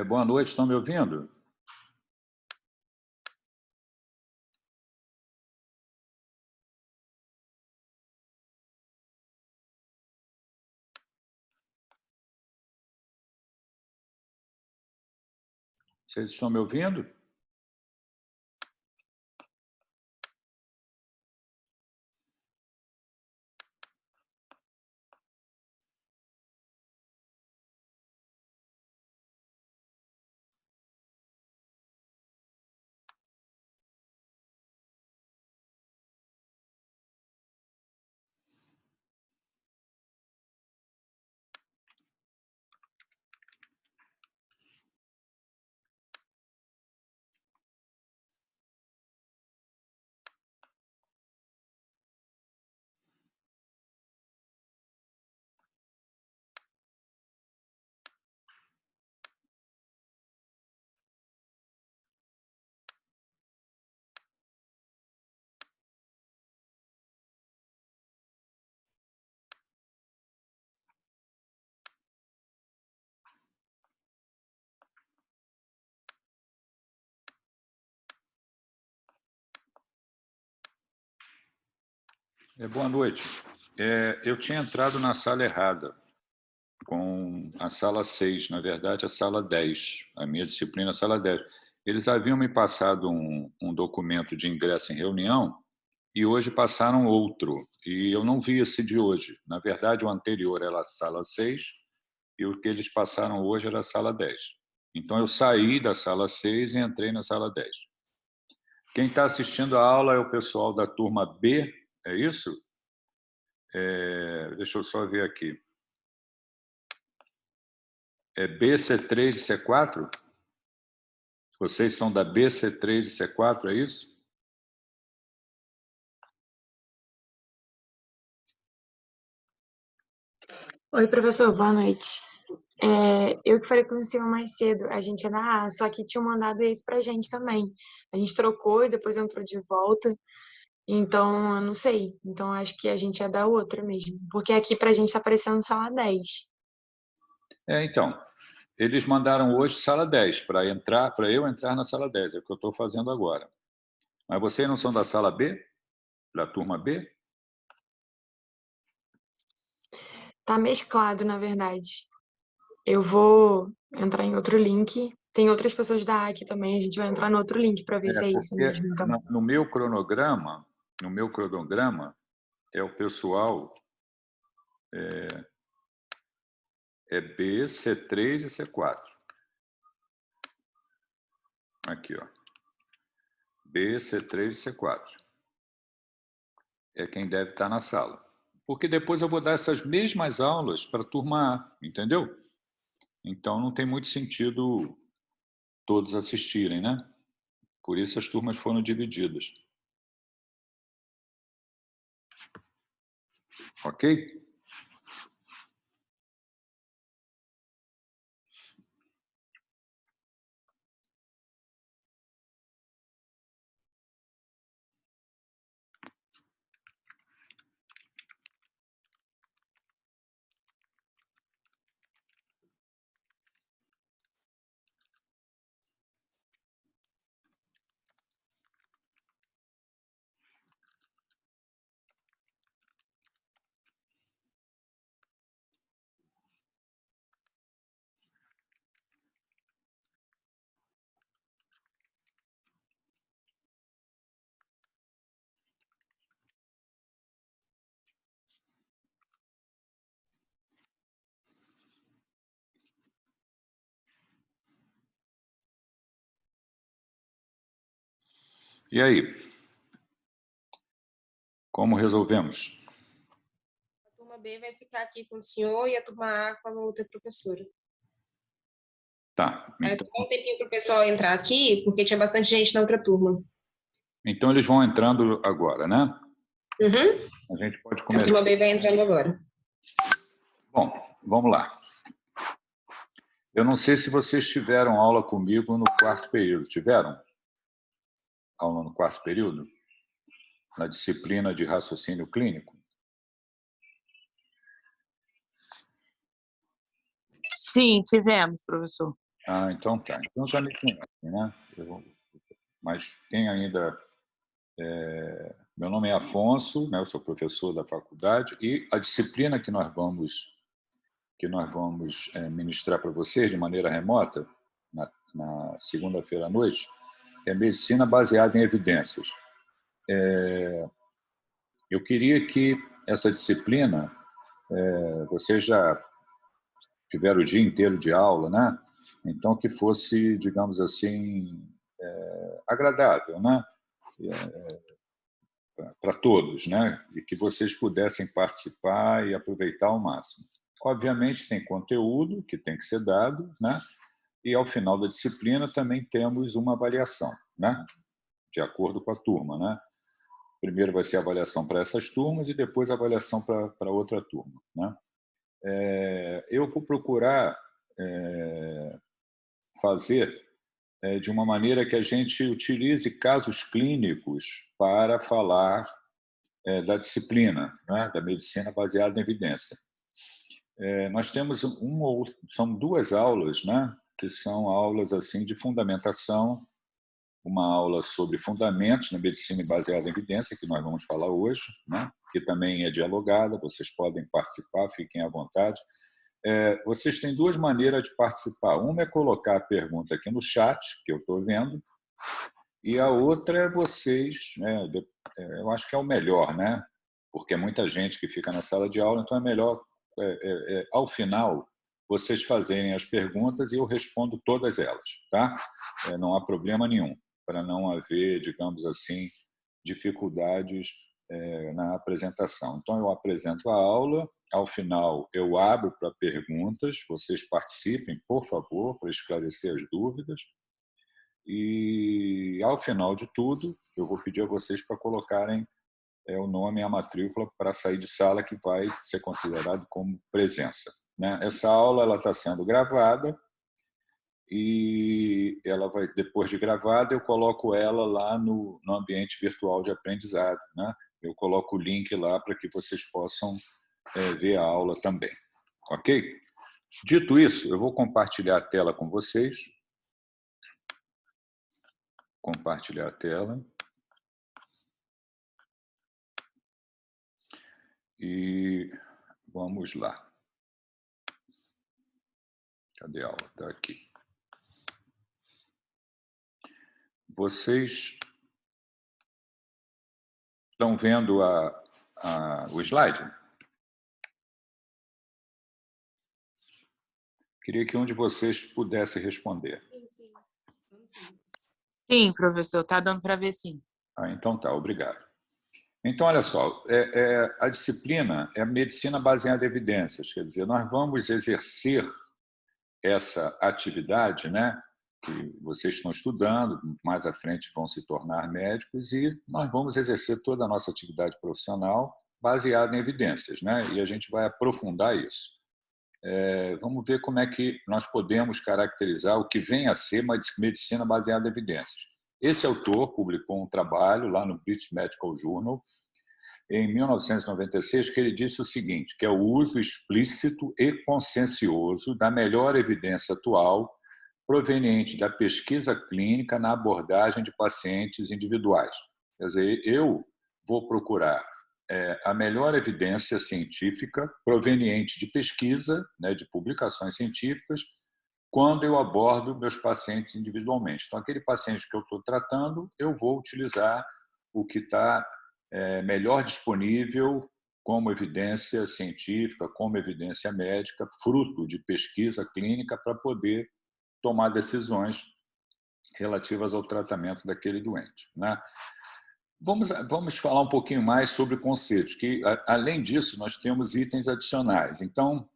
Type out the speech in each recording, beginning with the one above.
Boa noite, estão me ouvindo? Vocês estão me ouvindo? Boa noite. Eu tinha entrado na sala errada, com a sala 6, na verdade, a sala 10, a minha disciplina, a sala 10. Eles haviam me passado um documento de ingresso em reunião e hoje passaram outro, e eu não vi esse de hoje. Na verdade, o anterior era a sala 6 e o que eles passaram hoje era a sala 10. Então, eu saí da sala 6 e entrei na sala 10. Quem está assistindo a aula é o pessoal da turma B, é isso? Deixa eu só ver aqui. É B, C3 e C4? Vocês são da B, C3 e C4, é isso? Oi, professor, boa noite. Eu que falei com o senhor mais cedo, a gente é da A, só que tinham mandado esse pra gente também. A gente trocou e depois entrou de volta, então eu não sei. Então acho que a gente é da outra mesmo, porque aqui pra gente tá aparecendo sala 10. Então, eles mandaram hoje sala 10 para eu entrar na sala 10, é o que eu estou fazendo agora. Mas vocês não são da sala B? Da turma B? Tá mesclado, na verdade. Eu vou entrar em outro link. Tem outras pessoas da A aqui também, a gente vai entrar no outro link pra ver se é isso Porque mesmo. Então. no meu cronograma, é o pessoal B, C3 e C4. Aqui, ó. B, C3 e C4. É quem deve estar na sala. Porque depois eu vou dar essas mesmas aulas para a turma A, entendeu? Então não tem muito sentido todos assistirem, né? Por isso as turmas foram divididas. Ok? E aí? Como resolvemos? A turma B vai ficar aqui com o senhor e a turma A com a outra professora. Tá. Então, dá um tempinho para o pessoal entrar aqui, porque tinha bastante gente na outra turma. Então eles vão entrando agora, né? Uhum. A gente pode A começar. turma B vai entrando agora. Bom, vamos lá. Eu não sei se vocês tiveram aula comigo no quarto período. Tiveram? Aula no quarto período? Na disciplina de raciocínio clínico? Sim, tivemos, professor. Ah, então tá. Então já me conhecem, né? Mas quem ainda... meu nome é Afonso, né? Eu sou professor da faculdade e a disciplina que nós vamos ministrar para vocês de maneira remota, na segunda-feira à noite, é medicina baseada em evidências. Eu queria que essa disciplina, vocês já tiveram o dia inteiro de aula, né? Então, que fosse, digamos assim, agradável, né? Para todos, né? E que vocês pudessem participar e aproveitar ao máximo. Obviamente, tem conteúdo que tem que ser dado, né? E, ao final da disciplina, também temos uma avaliação, né? De acordo com a turma, né? Primeiro vai ser a avaliação para essas turmas e depois a avaliação para outra turma, né? Eu vou procurar fazer de uma maneira que a gente utilize casos clínicos para falar da disciplina, né? Da medicina baseada em evidência. Nós temos são duas aulas, né? Que são aulas assim de fundamentação, uma aula sobre fundamentos na medicina baseada em evidência, que nós vamos falar hoje, né? Que também é dialogada, vocês podem participar, fiquem à vontade. Vocês têm duas maneiras de participar. Uma é colocar a pergunta aqui no chat, que eu estou vendo, e a outra é vocês, né? Eu acho que é o melhor, né? Porque é muita gente que fica na sala de aula, então é melhor, ao final, vocês fazerem as perguntas e eu respondo todas elas, tá? Não há problema nenhum, para não haver, digamos assim, dificuldades na apresentação. Então, eu apresento a aula, ao final eu abro para perguntas, vocês participem, por favor, para esclarecer as dúvidas, e, ao final de tudo, eu vou pedir a vocês para colocarem o nome e a matrícula para sair de sala, que vai ser considerado como presença, né? Essa aula está sendo gravada e ela vai, depois de gravada, eu coloco ela lá no ambiente virtual de aprendizado, né? Eu coloco o link lá para que vocês possam ver a aula também, ok? Dito isso, eu vou compartilhar a tela com vocês. Compartilhar a tela. E vamos lá. Cadê a aula? Está aqui. Vocês estão vendo o slide? Queria que um de vocês pudesse responder. Sim, professor, está dando para ver sim. Então tá, obrigado. Então, olha só, a disciplina é medicina baseada em evidências, quer dizer, nós vamos exercer essa atividade, né, que vocês estão estudando, mais à frente vão se tornar médicos, e nós vamos exercer toda a nossa atividade profissional baseada em evidências, né, e a gente vai aprofundar isso. Vamos ver como é que nós podemos caracterizar o que vem a ser uma medicina baseada em evidências. Esse autor publicou um trabalho lá no British Medical Journal, em 1996, que ele disse o seguinte, que é o uso explícito e consciencioso da melhor evidência atual proveniente da pesquisa clínica na abordagem de pacientes individuais. Quer dizer, eu vou procurar a melhor evidência científica proveniente de pesquisa, né, de publicações científicas, quando eu abordo meus pacientes individualmente. Então, aquele paciente que eu estou tratando, eu vou utilizar o que está melhor disponível como evidência científica, como evidência médica, fruto de pesquisa clínica, para poder tomar decisões relativas ao tratamento daquele doente, né? Vamos falar um pouquinho mais sobre conceitos, que, além disso, nós temos itens adicionais. Então,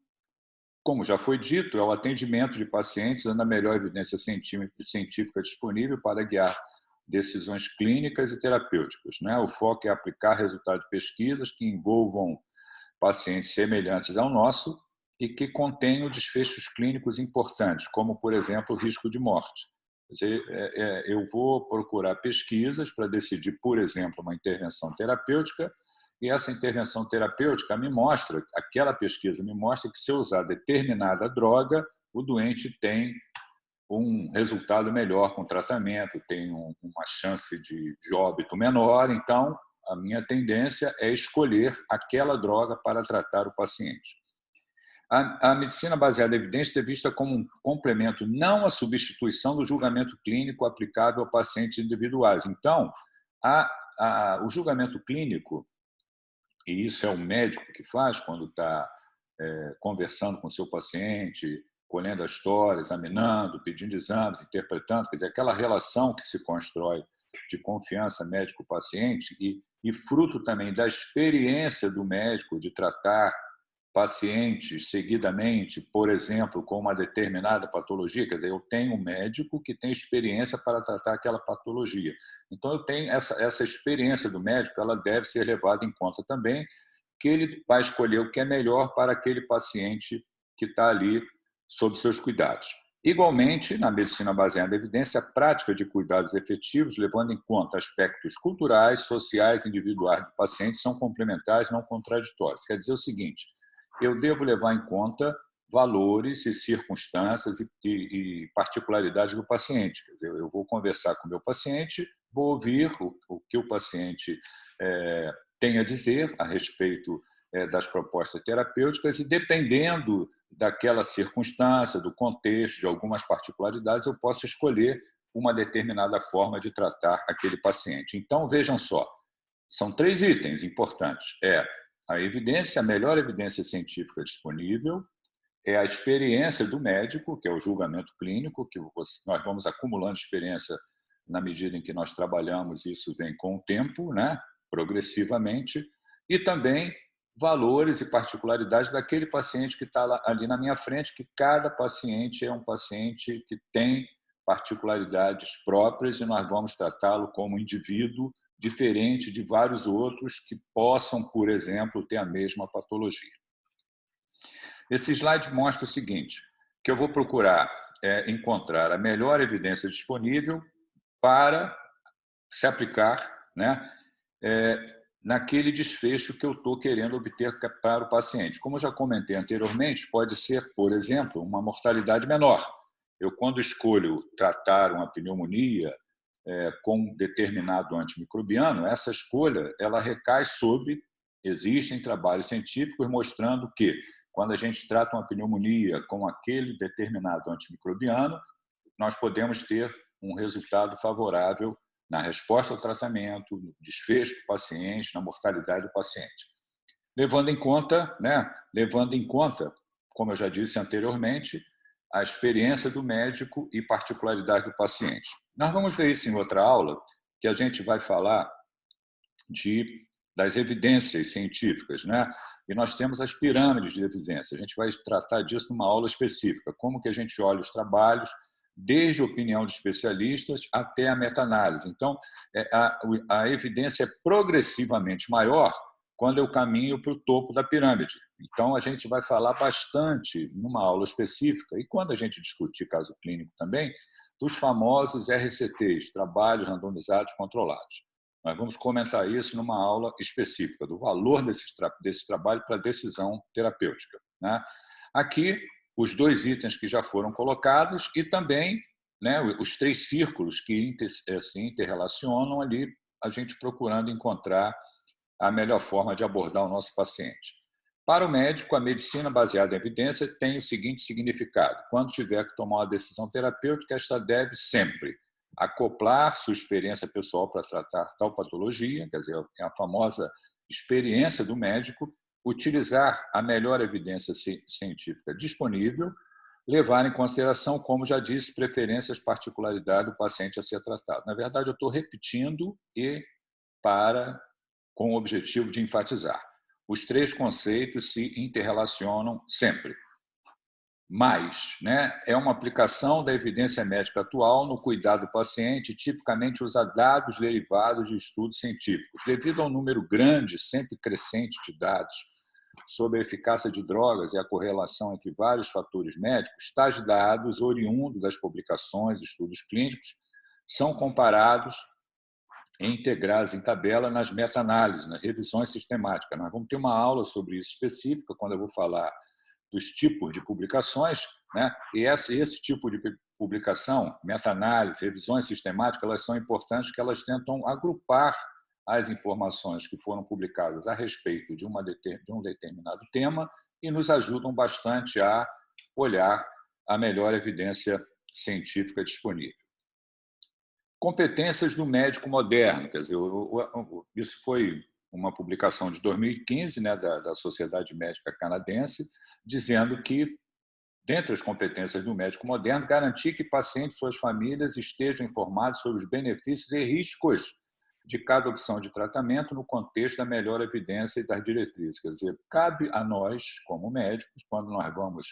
como já foi dito, é o atendimento de pacientes usando a melhor evidência científica disponível para guiar decisões clínicas e terapêuticas, né? O foco é aplicar resultados de pesquisas que envolvam pacientes semelhantes ao nosso e que contenham desfechos clínicos importantes, como, por exemplo, o risco de morte. Quer dizer, eu vou procurar pesquisas para decidir, por exemplo, uma intervenção terapêutica, e essa intervenção terapêutica aquela pesquisa me mostra que, se eu usar determinada droga, o doente tem um resultado melhor com o tratamento, tem uma chance de óbito menor. Então, a minha tendência é escolher aquela droga para tratar o paciente. A medicina baseada em evidência é vista como um complemento, não a substituição do julgamento clínico aplicável a pacientes individuais. Então, o julgamento clínico, e isso é o médico que faz quando está conversando com o seu paciente, colhendo a história, examinando, pedindo exames, interpretando, quer dizer, aquela relação que se constrói de confiança médico-paciente e fruto também da experiência do médico de tratar pacientes seguidamente, por exemplo, com uma determinada patologia, quer dizer, eu tenho um médico que tem experiência para tratar aquela patologia. Então, eu tenho essa experiência do médico, ela deve ser levada em conta também, que ele vai escolher o que é melhor para aquele paciente que está ali sob seus cuidados. Igualmente, na medicina baseada em evidência, a prática de cuidados efetivos, levando em conta aspectos culturais, sociais, individuais do paciente, são complementares, não contraditórios. Quer dizer o seguinte, eu devo levar em conta valores e circunstâncias e particularidades do paciente. Quer dizer, eu vou conversar com o meu paciente, vou ouvir o que o paciente tem a dizer a respeito das propostas terapêuticas e, dependendo daquela circunstância, do contexto, de algumas particularidades, eu posso escolher uma determinada forma de tratar aquele paciente. Então, vejam só, são 3 itens importantes. A evidência, a melhor evidência científica disponível, é a experiência do médico, que é o julgamento clínico, que nós vamos acumulando experiência na medida em que nós trabalhamos, isso vem com o tempo, né? Progressivamente, e também valores e particularidades daquele paciente que está ali na minha frente, que cada paciente é um paciente que tem particularidades próprias e nós vamos tratá-lo como indivíduo diferente de vários outros que possam, por exemplo, ter a mesma patologia. Esse slide mostra o seguinte, que eu vou procurar encontrar a melhor evidência disponível para se aplicar, né, naquele desfecho que eu estou querendo obter para o paciente. Como eu já comentei anteriormente, pode ser, por exemplo, uma mortalidade menor. Eu, quando escolho tratar uma pneumonia com um determinado antimicrobiano, essa escolha ela recai sobre, existem trabalhos científicos mostrando que, quando a gente trata uma pneumonia com aquele determinado antimicrobiano, nós podemos ter um resultado favorável na resposta ao tratamento, no desfecho do paciente, na mortalidade do paciente. Levando em conta, como eu já disse anteriormente, a experiência do médico e particularidade do paciente. Nós vamos ver isso em outra aula, que a gente vai falar das evidências científicas, né? E nós temos as pirâmides de evidência. A gente vai tratar disso numa aula específica, como que a gente olha os trabalhos, desde a opinião de especialistas até a meta-análise. Então, a evidência é progressivamente maior quando eu caminho para o topo da pirâmide. Então, a gente vai falar bastante numa aula específica, e quando a gente discutir caso clínico também, dos famosos RCTs, trabalhos randomizados controlados. Nós vamos comentar isso numa aula específica, do valor desse trabalho para a decisão terapêutica, né? Aqui, os 2 itens que já foram colocados e também, né, os 3 círculos que se interrelacionam ali, a gente procurando encontrar a melhor forma de abordar o nosso paciente. Para o médico, a medicina baseada em evidência tem o seguinte significado: quando tiver que tomar uma decisão terapêutica, esta deve sempre acoplar sua experiência pessoal para tratar tal patologia, quer dizer, é a famosa experiência do médico, utilizar a melhor evidência científica disponível, levar em consideração, como já disse, preferências, particularidades do paciente a ser tratado. Na verdade, eu estou repetindo com o objetivo de enfatizar. Os 3 conceitos se interrelacionam sempre. Mas, né, é uma aplicação da evidência médica atual no cuidado do paciente, tipicamente usa dados derivados de estudos científicos. Devido ao número grande, sempre crescente de dados sobre a eficácia de drogas e a correlação entre vários fatores médicos, tais dados, oriundos das publicações e estudos clínicos, são comparados e integrados em tabela nas meta-análises, nas revisões sistemáticas. Nós vamos ter uma aula sobre isso específica, quando eu vou falar dos tipos de publicações, né? E esse tipo de publicação, meta-análise, revisões sistemáticas, elas são importantes porque elas tentam agrupar as informações que foram publicadas a respeito de um determinado tema e nos ajudam bastante a olhar a melhor evidência científica disponível. Competências do médico moderno, quer dizer, isso foi uma publicação de 2015, né, da Sociedade Médica Canadense, dizendo que, dentre as competências do médico moderno, garantir que pacientes e suas famílias estejam informados sobre os benefícios e riscos de cada opção de tratamento no contexto da melhor evidência e das diretrizes. Quer dizer, cabe a nós, como médicos, quando nós vamos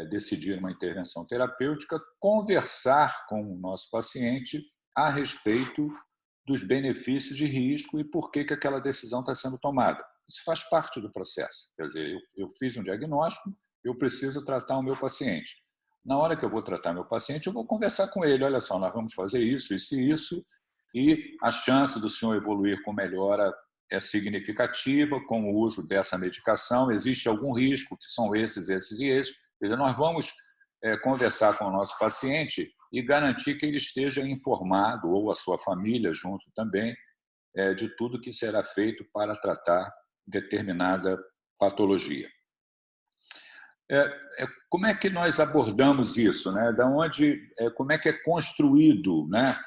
decidir uma intervenção terapêutica, conversar com o nosso paciente a respeito dos benefícios e risco e por que aquela decisão está sendo tomada. Isso faz parte do processo. Quer dizer, eu fiz um diagnóstico, eu preciso tratar o meu paciente. Na hora que eu vou tratar meu paciente, eu vou conversar com ele. Olha só, nós vamos fazer isso, isso e isso, e a chance do senhor evoluir com melhora é significativa com o uso dessa medicação. Existe algum risco, que são esses, esses e esses. Quer dizer, nós vamos conversar com o nosso paciente e garantir que ele esteja informado, ou a sua família junto também, de tudo que será feito para tratar determinada patologia. Como é que nós abordamos isso, né? Como é que é construído, né?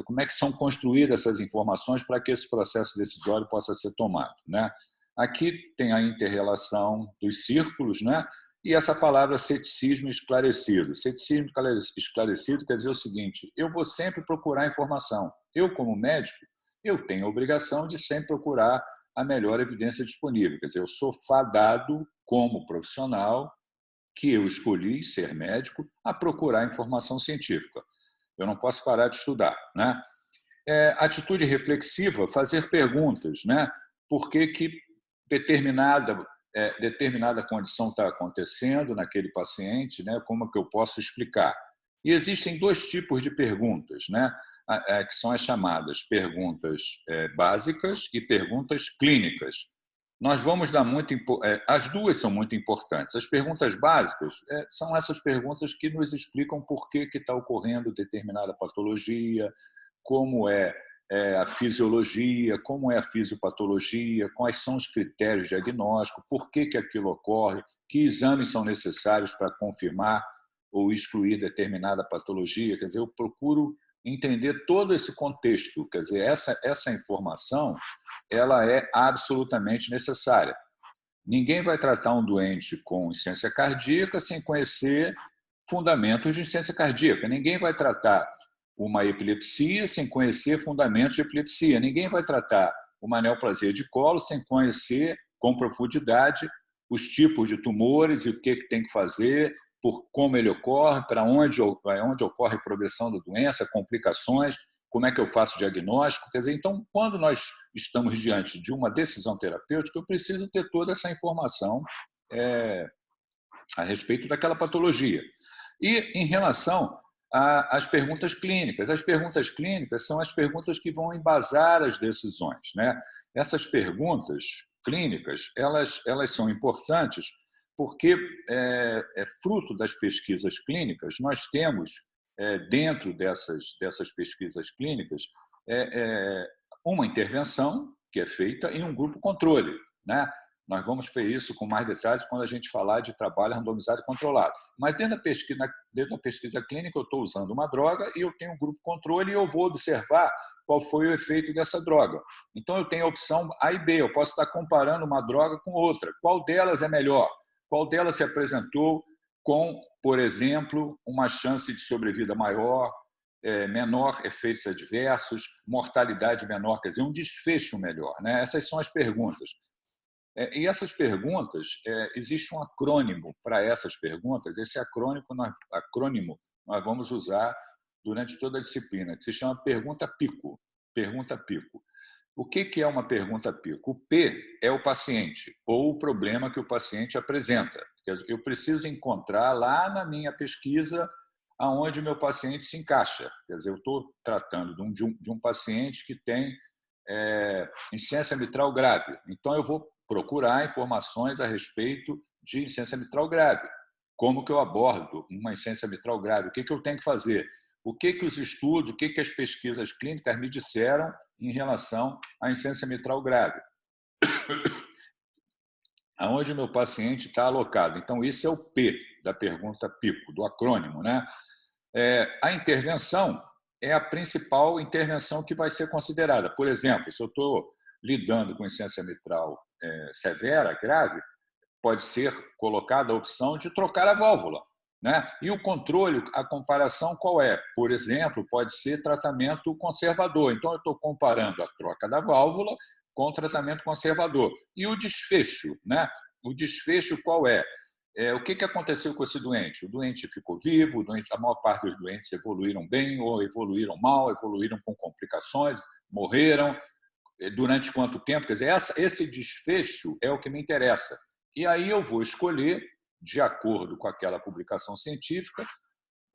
Como é que são construídas essas informações para que esse processo decisório possa ser tomado, né? Aqui tem a inter-relação dos círculos, né? E essa palavra ceticismo esclarecido. Ceticismo esclarecido quer dizer o seguinte: eu vou sempre procurar informação. Eu, como médico, eu tenho a obrigação de sempre procurar a melhor evidência disponível. Quer dizer, eu sou fadado, como profissional, que eu escolhi ser médico, a procurar informação científica. Eu não posso parar de estudar, né? Atitude reflexiva, fazer perguntas, né? Por que determinada condição está acontecendo naquele paciente, né? Como é que eu posso explicar? E existem dois tipos de perguntas, né? Que são as chamadas perguntas básicas e perguntas clínicas. Nós vamos dar as duas são muito importantes. As perguntas básicas são essas perguntas que nos explicam por que está ocorrendo determinada patologia, como é a fisiologia, como é a fisiopatologia, quais são os critérios diagnósticos, por que aquilo ocorre, que exames são necessários para confirmar ou excluir determinada patologia. Quer dizer, eu procuro entender todo esse contexto. Quer dizer, essa informação ela é absolutamente necessária. Ninguém vai tratar um doente com insuficiência cardíaca sem conhecer fundamentos de insuficiência cardíaca. Ninguém vai tratar uma epilepsia sem conhecer fundamentos de epilepsia. Ninguém vai tratar uma neoplasia de colo sem conhecer com profundidade os tipos de tumores e o que tem que fazer, por como ele ocorre, para onde ocorre a progressão da doença, complicações, como é que eu faço o diagnóstico. Quer dizer, então, quando nós estamos diante de uma decisão terapêutica, eu preciso ter toda essa informação a respeito daquela patologia. E em relação às perguntas clínicas, as perguntas clínicas são as perguntas que vão embasar as decisões, né? Essas perguntas clínicas, elas são importantes porque, fruto das pesquisas clínicas, nós temos, dentro dessas pesquisas clínicas, uma intervenção que é feita em um grupo controle, né? Nós vamos ver isso com mais detalhes quando a gente falar de trabalho randomizado e controlado. Mas dentro da pesquisa clínica, eu estou usando uma droga e eu tenho um grupo controle e eu vou observar qual foi o efeito dessa droga. Então, eu tenho a opção A e B. Eu posso estar comparando uma droga com outra. Qual delas é melhor? Qual delas se apresentou com, por exemplo, uma chance de sobrevida maior, menor efeitos adversos, mortalidade menor, quer dizer, um desfecho melhor, né? Essas são as perguntas. E essas perguntas, existe um acrônimo para essas perguntas. Esse acrônimo nós vamos usar durante toda a disciplina, que se chama pergunta PICO. Pergunta PICO. O que é uma pergunta PICO? O P é o paciente, ou o problema que o paciente apresenta. Eu preciso encontrar lá na minha pesquisa aonde o meu paciente se encaixa. Quer dizer, eu estou tratando de um paciente que tem insuficiência mitral grave. Então, eu vou procurar informações a respeito de insuficiência mitral grave. como que eu abordo uma insuficiência mitral grave, o que eu tenho que fazer, o que os estudos, o que as pesquisas clínicas me disseram em relação à insuficiência mitral grave, aonde o meu paciente está alocado. Então, isso é o P da pergunta PICO, do acrônimo, né? A intervenção é a principal intervenção que vai ser considerada. Por exemplo, se eu estou lidando com insuficiência mitral severa, grave, pode ser colocada a opção de trocar a válvula, né? E o controle, a comparação qual é? Por exemplo, pode ser tratamento conservador. Então, eu estou comparando a troca da válvula com o tratamento conservador. E o desfecho, né? O desfecho qual é? O que aconteceu com esse doente? O doente ficou vivo, a maior parte dos doentes evoluíram bem ou evoluíram mal, evoluíram com complicações, morreram. Durante quanto tempo? Quer dizer, esse desfecho é o que me interessa. E aí eu vou escolher, de acordo com aquela publicação científica,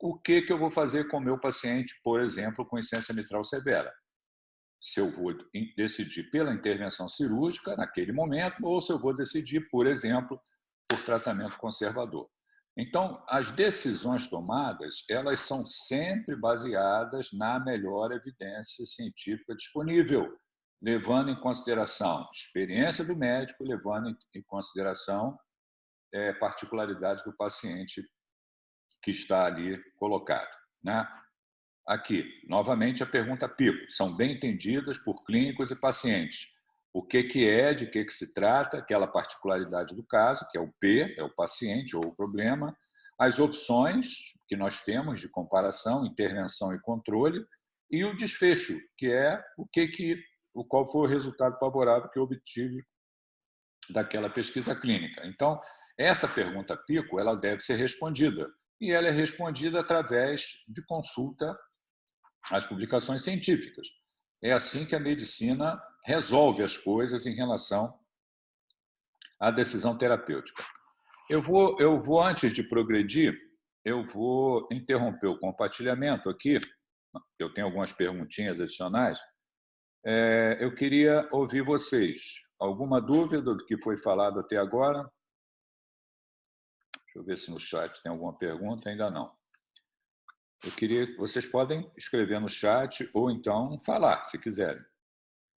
o que eu vou fazer com o meu paciente, por exemplo, com insuficiência mitral severa. Se eu vou decidir pela intervenção cirúrgica naquele momento ou se eu vou decidir, por exemplo, por tratamento conservador. Então, as decisões tomadas, elas são sempre baseadas na melhor evidência científica disponível, levando em consideração a experiência do médico, levando em consideração particularidades do paciente que está ali colocado, né? Aqui, novamente, a pergunta PICO. São bem entendidas por clínicos e pacientes. O que é, de que se trata, aquela particularidade do caso, que é o P, é o paciente ou o problema, as opções que nós temos de comparação, intervenção e controle, e o desfecho, que é qual foi o resultado favorável que eu obtive daquela pesquisa clínica. Então, essa pergunta PICO, ela deve ser respondida, e ela é respondida através de consulta às publicações científicas. É assim que a medicina resolve as coisas em relação à decisão terapêutica. Eu vou antes de progredir, eu vou interromper o compartilhamento aqui. Eu tenho algumas perguntinhas adicionais. Eu queria ouvir vocês. Alguma dúvida do que foi falado até agora? Deixa eu ver se no chat tem alguma pergunta. Ainda não. Vocês podem escrever no chat ou então falar, se quiserem.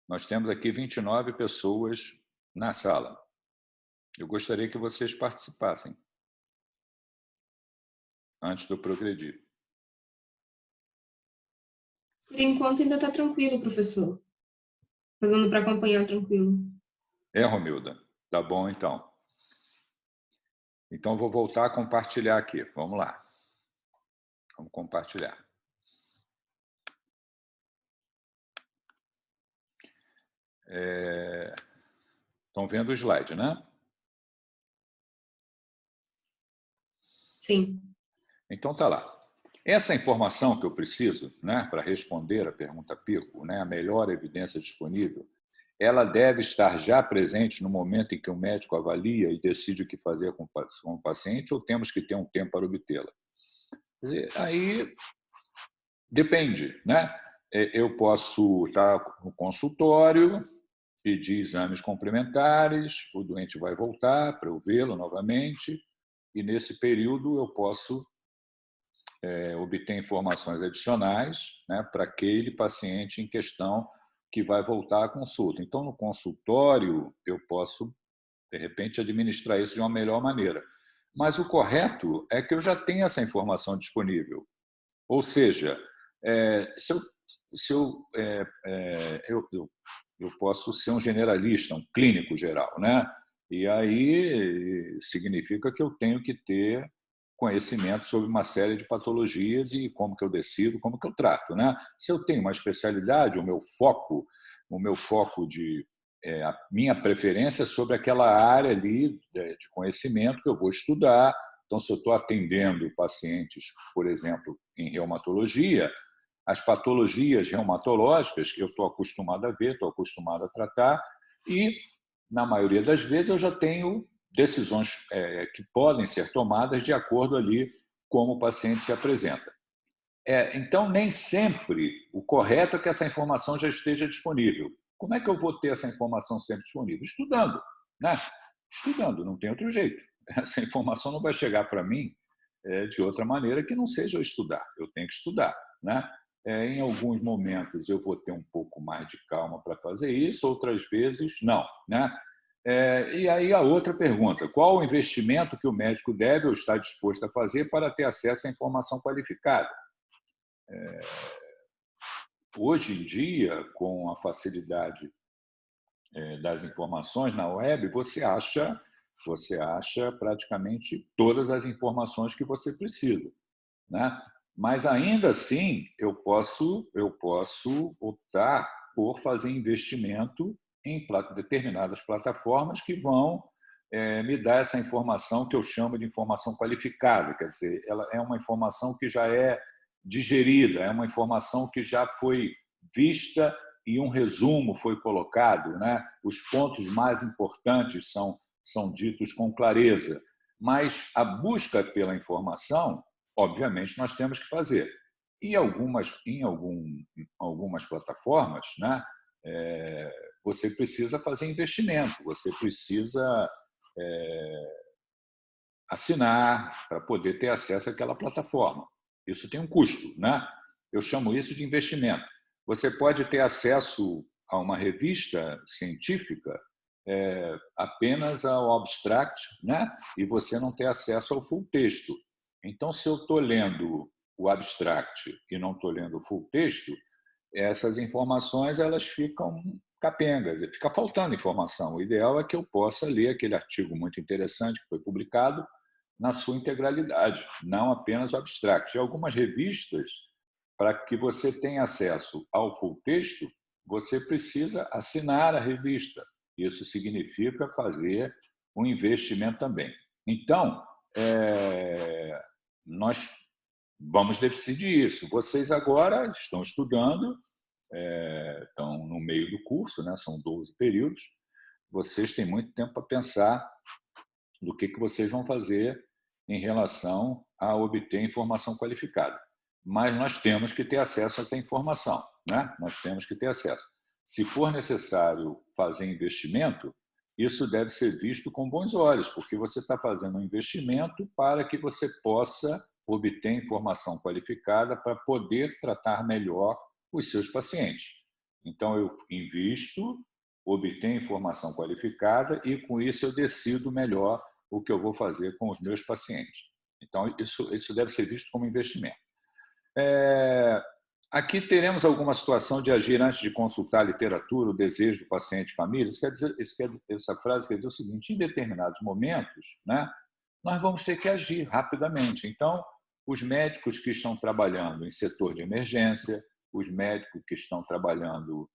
Nós temos aqui 29 pessoas na sala. Eu gostaria que vocês participassem antes de eu progredir. Por enquanto ainda está tranquilo, professor. Está dando para acompanhar tranquilo. Romilda? Tá bom, então. Então, vou voltar a compartilhar aqui. Vamos lá. Vamos compartilhar. Estão vendo o slide, né? Sim. Então, tá lá. Essa informação que eu preciso, né, para responder a pergunta PICO, né, a melhor evidência disponível, ela deve estar já presente no momento em que o médico avalia e decide o que fazer com o paciente, ou temos que ter um tempo para obtê-la? Aí depende, né? Eu posso estar no consultório, pedir exames complementares, o doente vai voltar para eu vê-lo novamente, e nesse período eu posso obter informações adicionais, né, para aquele paciente em questão que vai voltar à consulta. Então, no consultório, eu posso, de repente, administrar isso de uma melhor maneira. Mas o correto é que eu já tenha essa informação disponível. Ou seja, eu posso ser um generalista, um clínico geral, né? E aí significa que eu tenho que ter conhecimento sobre uma série de patologias e como que eu decido, como que eu trato, né? Se eu tenho uma especialidade, a minha preferência é sobre aquela área ali de conhecimento que eu vou estudar. Então, se eu estou atendendo pacientes, por exemplo, em reumatologia, as patologias reumatológicas que eu estou acostumado a ver, estou acostumado a tratar, e, na maioria das vezes, eu já tenho decisões que podem ser tomadas de acordo ali como o paciente se apresenta. Então, nem sempre o correto é que essa informação já esteja disponível. Como é que eu vou ter essa informação sempre disponível? Estudando, né? Estudando, não tem outro jeito. essa informação não vai chegar para mim de outra maneira que não seja eu estudar. Eu tenho que estudar, né? Em alguns momentos eu vou ter um pouco mais de calma para fazer isso, outras vezes não, né? E aí a outra pergunta: qual o investimento que o médico deve ou está disposto a fazer para ter acesso à informação qualificada? Hoje em dia, com a facilidade das informações na web, você acha praticamente todas as informações que você precisa, né? Mas ainda assim eu posso optar por fazer investimento em determinadas plataformas que vão me dar essa informação que eu chamo de informação qualificada, quer dizer, ela é uma informação que já é digerida, é uma informação que já foi vista e um resumo foi colocado, né? Os pontos mais importantes são ditos com clareza, mas a busca pela informação, obviamente, nós temos que fazer. Em algumas plataformas, né, você precisa fazer investimento, você precisa assinar para poder ter acesso àquela plataforma. Isso tem um custo, né? Eu chamo isso de investimento. Você pode ter acesso a uma revista científica apenas ao abstract, né? E você não ter acesso ao full texto. Então, se eu estou lendo o abstract e não estou lendo o full texto, essas informações elas ficam capengas, fica faltando informação. O ideal é que eu possa ler aquele artigo muito interessante que foi publicado na sua integralidade, não apenas o abstract. Em algumas revistas, para que você tenha acesso ao full texto, você precisa assinar a revista. Isso significa fazer um investimento também. Então, nós vamos decidir isso. Vocês agora estão estudando, estão no meio do curso, né? São 12 períodos. Vocês têm muito tempo para pensar do que vocês vão fazer em relação a obter informação qualificada. Mas nós temos que ter acesso a essa informação, né? Nós temos que ter acesso. Se for necessário fazer investimento, isso deve ser visto com bons olhos, porque você está fazendo um investimento para que você possa obter informação qualificada para poder tratar melhor os seus pacientes. Então, eu invisto, obtenho informação qualificada e, com isso, eu decido melhor o que eu vou fazer com os meus pacientes. Então, isso deve ser visto como investimento. Aqui teremos alguma situação de agir antes de consultar a literatura, o desejo do paciente e família. Essa frase quer dizer o seguinte: em determinados momentos, né, nós vamos ter que agir rapidamente. Então, os médicos que estão trabalhando em setor de emergência, os médicos que estão trabalhando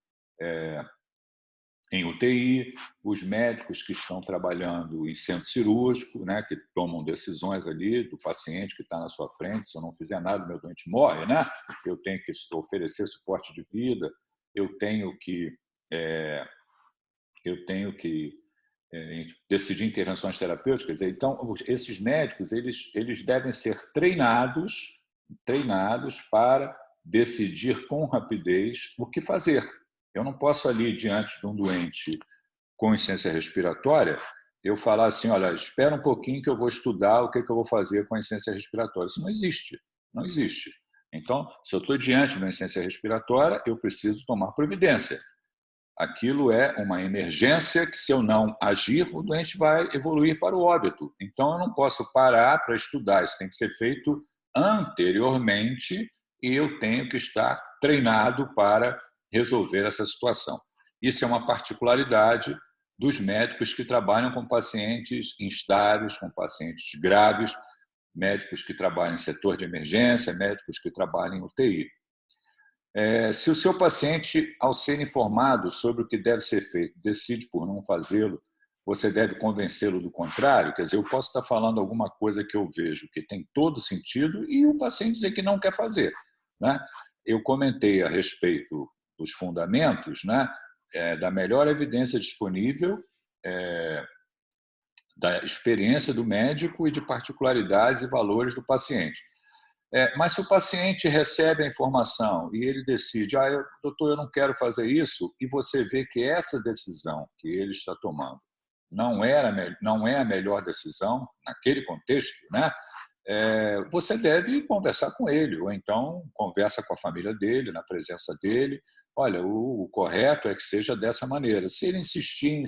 em UTI, os médicos que estão trabalhando em centro cirúrgico, né, que tomam decisões ali do paciente que está na sua frente. Se eu não fizer nada, meu doente morre, né? Eu tenho que oferecer suporte de vida, eu tenho que decidir intervenções terapêuticas. Então, esses médicos eles devem ser treinados para decidir com rapidez o que fazer. Eu não posso ali, diante de um doente com insuficiência respiratória, eu falar assim: olha, espera um pouquinho que eu vou estudar o que eu vou fazer com a insuficiência respiratória. Isso não existe, não existe. Então, se eu estou diante de uma insuficiência respiratória, eu preciso tomar providência. Aquilo é uma emergência que, se eu não agir, o doente vai evoluir para o óbito. Então, eu não posso parar para estudar. Isso tem que ser feito anteriormente e eu tenho que estar treinado para resolver essa situação. Isso é uma particularidade dos médicos que trabalham com pacientes instáveis, com pacientes graves, médicos que trabalham em setor de emergência, médicos que trabalham em UTI. Se o seu paciente, ao ser informado sobre o que deve ser feito, decide por não fazê-lo, você deve convencê-lo do contrário. Quer dizer, eu posso estar falando alguma coisa que eu vejo que tem todo sentido e o paciente dizer que não quer fazer, né? Eu comentei a respeito dos fundamentos, né, da melhor evidência disponível, da experiência do médico e de particularidades e valores do paciente. Mas se o paciente recebe a informação e ele decide: doutor, eu não quero fazer isso, e você vê que essa decisão que ele está tomando não é a melhor decisão naquele contexto, né? Você deve conversar com ele, ou então conversa com a família dele, na presença dele. Olha, o correto é que seja dessa maneira. Se ele insistir,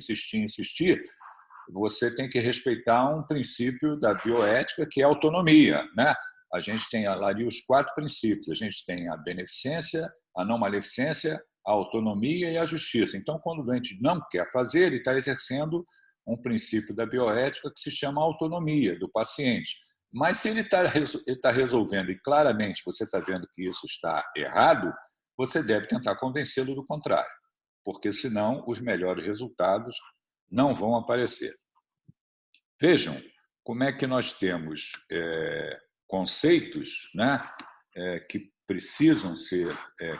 você tem que respeitar um princípio da bioética, que é a autonomia, né? A gente tem ali os 4 princípios. A gente tem a beneficência, a não maleficência, a autonomia e a justiça. Então, quando o doente não quer fazer, ele está exercendo um princípio da bioética que se chama autonomia do paciente. Mas se ele está resolvendo e claramente você está vendo que isso está errado, você deve tentar convencê-lo do contrário, porque senão os melhores resultados não vão aparecer. Vejam como é que nós temos conceitos, né, que precisam ser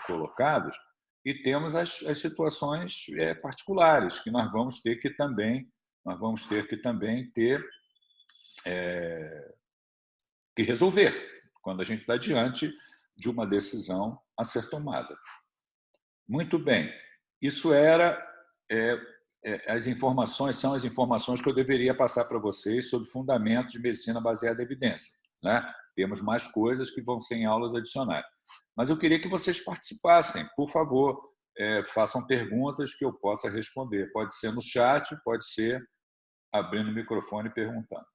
colocados, e temos as situações particulares que nós vamos ter que também que resolver quando a gente está diante de uma decisão a ser tomada. Muito bem, isso as informações são as informações que eu deveria passar para vocês sobre fundamentos de medicina baseada em evidência, né? Temos mais coisas que vão ser em aulas adicionais. Mas eu queria que vocês participassem, por favor, façam perguntas que eu possa responder. Pode ser no chat, pode ser abrindo o microfone e perguntando.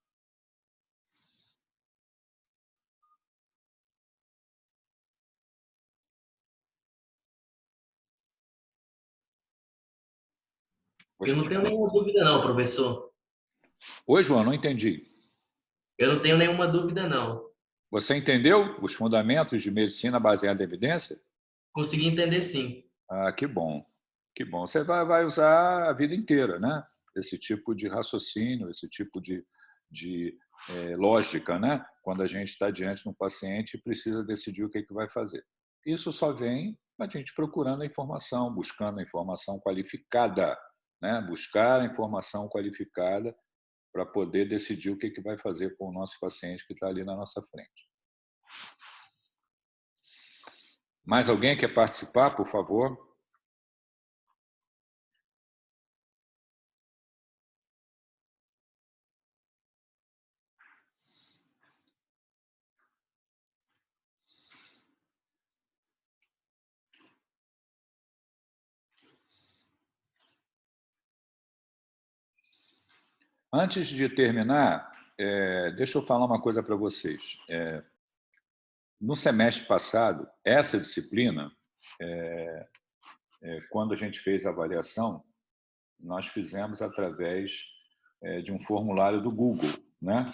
Eu não tenho nenhuma dúvida não, professor. Oi, João, não entendi. Eu não tenho nenhuma dúvida não. Você entendeu os fundamentos de medicina baseada em evidência? Consegui entender sim. Ah, que bom. Que bom. Você vai usar a vida inteira, né? Esse tipo de raciocínio, esse tipo de lógica, né? Quando a gente está diante de um paciente e precisa decidir o que vai fazer. Isso só vem a gente procurando a informação, buscando a informação qualificada, né? Buscar a informação qualificada para poder decidir o que vai fazer com o nosso paciente que está ali na nossa frente. Mais alguém quer participar, por favor? Antes de terminar, deixa eu falar uma coisa para vocês. No semestre passado, essa disciplina, quando a gente fez a avaliação, nós fizemos através de um formulário do Google, né?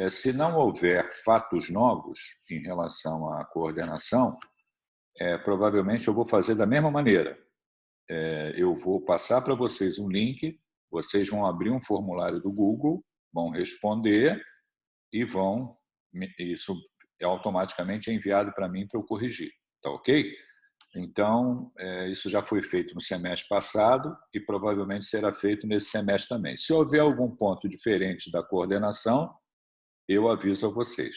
Se não houver fatos novos em relação à coordenação, provavelmente eu vou fazer da mesma maneira. Eu vou passar para vocês um link, vocês vão abrir um formulário do Google, vão responder e isso automaticamente é enviado para mim para eu corrigir, tá ok? Então, isso já foi feito no semestre passado e provavelmente será feito nesse semestre também. Se houver algum ponto diferente da coordenação, eu aviso a vocês,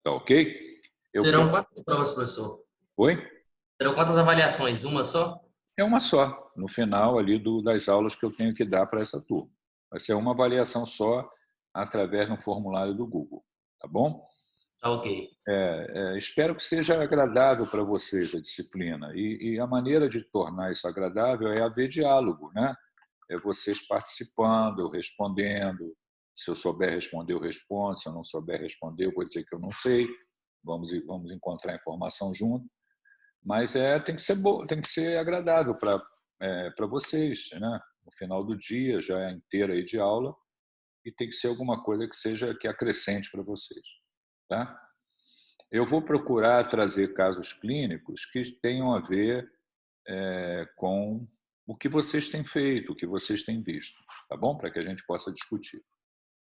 tá ok? Serão quantas provas, professor? Oi? Serão quantas avaliações? Uma só? É uma só, no final ali das aulas que eu tenho que dar para essa turma. Vai ser uma avaliação só através de um formulário do Google, tá bom? Tá ok. Espero que seja agradável para vocês a disciplina. E a maneira de tornar isso agradável é haver diálogo, né? É vocês participando, eu respondendo. Se eu souber responder, eu respondo. Se eu não souber responder, eu vou dizer que eu não sei. Vamos encontrar informação junto. Mas tem que ser agradável para vocês, né? No final do dia, já é inteira aí de aula, e tem que ser alguma coisa que acrescente para vocês, tá? Eu vou procurar trazer casos clínicos que tenham a ver com o que vocês têm feito, o que vocês têm visto, tá bom? Para que a gente possa discutir,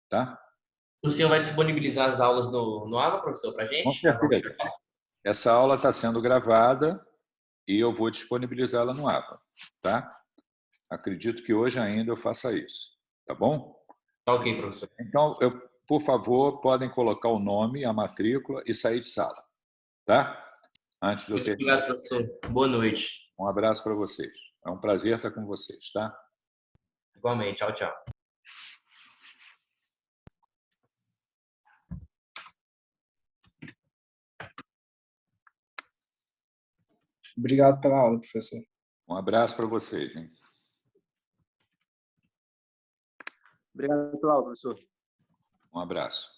tá? O senhor vai disponibilizar as aulas no AVA, professor, para a gente? Com certeza. Essa aula está sendo gravada e eu vou disponibilizá-la no AVA, tá? Acredito que hoje ainda eu faça isso, tá bom? Tá ok, professor. Então, por favor, podem colocar o nome, a matrícula e sair de sala, tá? Antes de eu terminar. Obrigado, professor. Boa noite. Um abraço para vocês. É um prazer estar com vocês, tá? Igualmente. Tchau, tchau. Obrigado pela aula, professor. Um abraço para vocês, hein? Obrigado pela aula, professor. Um abraço.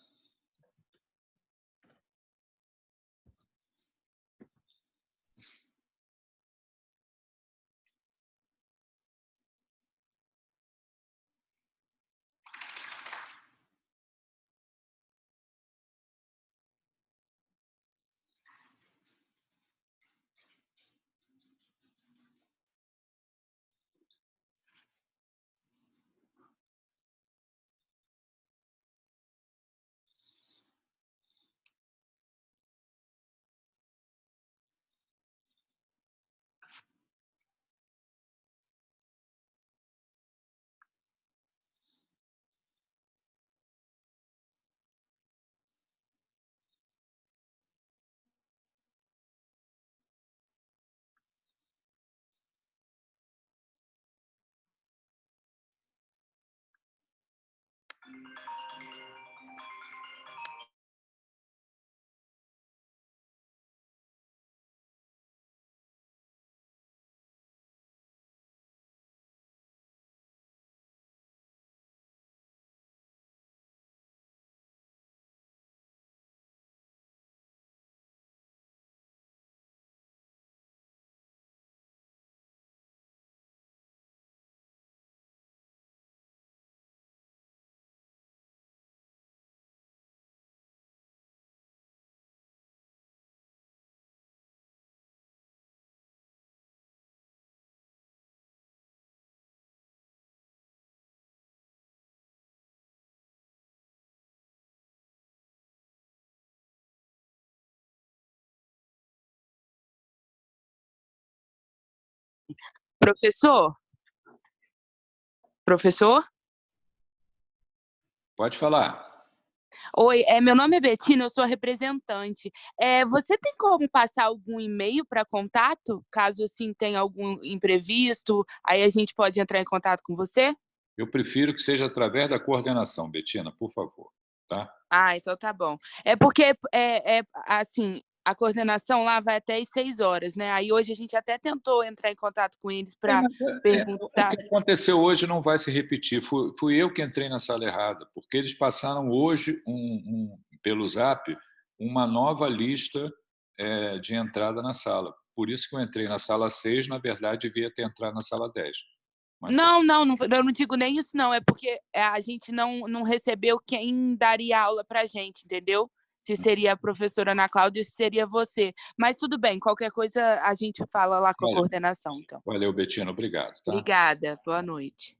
Professor? Professor? Pode falar. Oi, meu nome é Betina, eu sou a representante. Você tem como passar algum e-mail para contato, caso assim tenha algum imprevisto, aí a gente pode entrar em contato com você? Eu prefiro que seja através da coordenação, Betina, por favor. Tá? Ah, então tá bom. É porque, assim, a coordenação lá vai até às 6 horas, né? Aí hoje a gente até tentou entrar em contato com eles para O perguntar. que aconteceu hoje não vai se repetir. Fui eu que entrei na sala errada, porque eles passaram hoje, pelo Zap, uma nova lista de entrada na sala. Por isso que eu entrei na sala 6, na verdade, devia ter entrado na sala 10. Mas Não, eu não digo nem isso, não. É porque a gente não recebeu quem daria aula para a gente, entendeu? Se seria a professora Ana Cláudia, se seria você. Mas tudo bem, qualquer coisa a gente fala lá com a coordenação, então. Valeu, Betina, obrigado. Tá? Obrigada, boa noite.